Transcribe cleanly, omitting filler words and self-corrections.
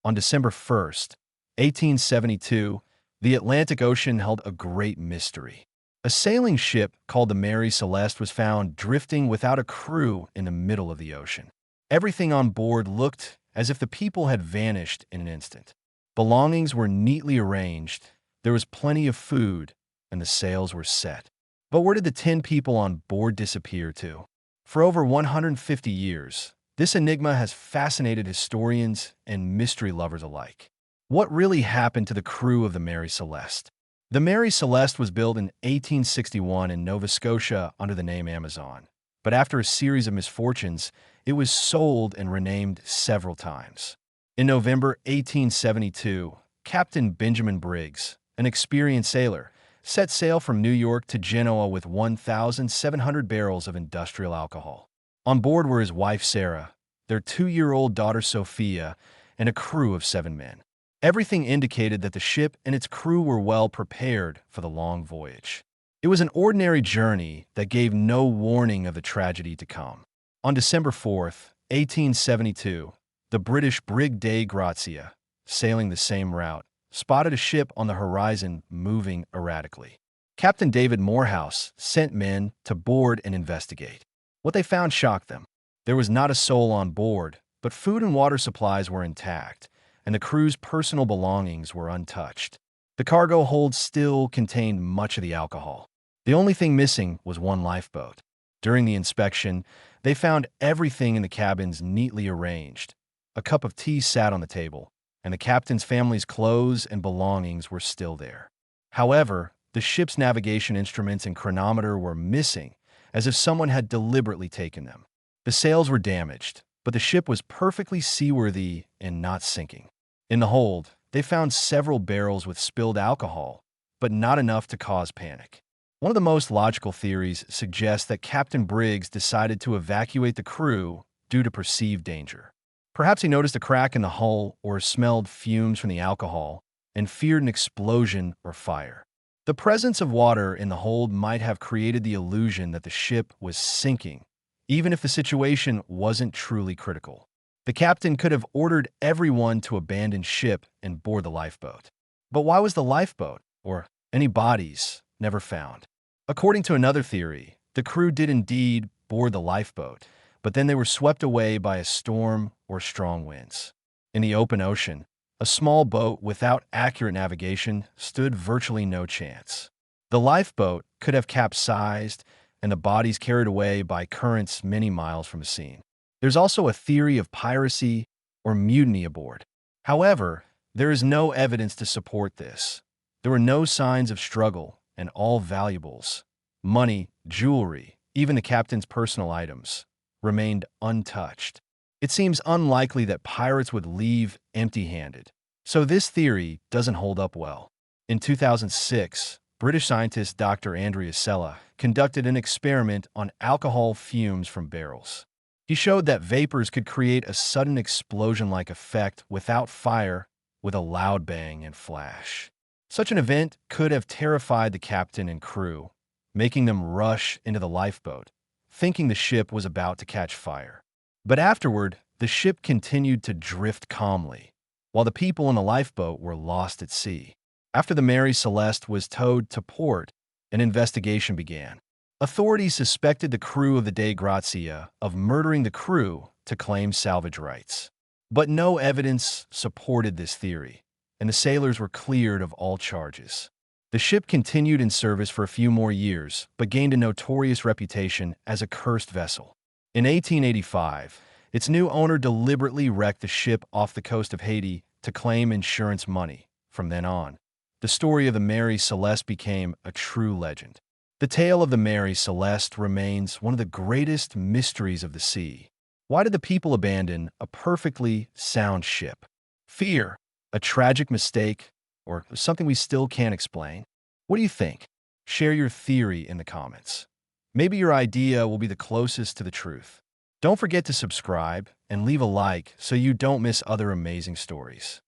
On December 1st, 1872, the Atlantic Ocean held a great mystery. A sailing ship called the Mary Celeste was found drifting without a crew in the middle of the ocean. Everything on board looked as if the people had vanished in an instant. Belongings were neatly arranged, there was plenty of food, and the sails were set. But where did the 10 people on board disappear to? For over 150 years, this enigma has fascinated historians and mystery lovers alike. What really happened to the crew of the Mary Celeste? The Mary Celeste was built in 1861 in Nova Scotia under the name Amazon, but after a series of misfortunes, it was sold and renamed several times. In November 1872, Captain Benjamin Briggs, an experienced sailor, set sail from New York to Genoa with 1,700 barrels of industrial alcohol. On board were his wife Sarah, their 2-year-old daughter Sophia, and a crew of 7 men. Everything indicated that the ship and its crew were well prepared for the long voyage. It was an ordinary journey that gave no warning of the tragedy to come. On December 4th, 1872, the British brig Dei Grazia, sailing the same route, spotted a ship on the horizon moving erratically. Captain David Morehouse sent men to board and investigate. What they found shocked them. There was not a soul on board, but food and water supplies were intact, and the crew's personal belongings were untouched. The cargo hold still contained much of the alcohol. The only thing missing was one lifeboat. During the inspection, they found everything in the cabins neatly arranged. A cup of tea sat on the table, and the captain's family's clothes and belongings were still there. However, the ship's navigation instruments and chronometer were missing, as if someone had deliberately taken them. The sails were damaged, but the ship was perfectly seaworthy and not sinking. In the hold, they found several barrels with spilled alcohol, but not enough to cause panic. One of the most logical theories suggests that Captain Briggs decided to evacuate the crew due to perceived danger. Perhaps he noticed a crack in the hull or smelled fumes from the alcohol and feared an explosion or fire. The presence of water in the hold might have created the illusion that the ship was sinking, even if the situation wasn't truly critical. The captain could have ordered everyone to abandon ship and board the lifeboat. But why was the lifeboat, or any bodies, never found? According to another theory, the crew did indeed board the lifeboat, but then they were swept away by a storm or strong winds. In the open ocean, a small boat without accurate navigation stood virtually no chance. The lifeboat could have capsized and the bodies carried away by currents many miles from the scene. There's also a theory of piracy or mutiny aboard. However, there is no evidence to support this. There were no signs of struggle, and all valuables, money, jewelry, even the captain's personal items, remained untouched. It seems unlikely that pirates would leave empty-handed, so this theory doesn't hold up well. In 2006, British scientist Dr. Andrea Sella conducted an experiment on alcohol fumes from barrels. He showed that vapors could create a sudden explosion-like effect without fire, with a loud bang and flash. Such an event could have terrified the captain and crew, making them rush into the lifeboat, thinking the ship was about to catch fire. But afterward, the ship continued to drift calmly, while the people in the lifeboat were lost at sea. After the Mary Celeste was towed to port, an investigation began. Authorities suspected the crew of the Dei Grazia of murdering the crew to claim salvage rights. But no evidence supported this theory, and the sailors were cleared of all charges. The ship continued in service for a few more years, but gained a notorious reputation as a cursed vessel. In 1885, its new owner deliberately wrecked the ship off the coast of Haiti to claim insurance money. From then on, the story of the Mary Celeste became a true legend. The tale of the Mary Celeste remains one of the greatest mysteries of the sea. Why did the people abandon a perfectly sound ship? Fear, a tragic mistake, or something we still can't explain? What do you think? Share your theory in the comments. Maybe your idea will be the closest to the truth. Don't forget to subscribe and leave a like so you don't miss other amazing stories.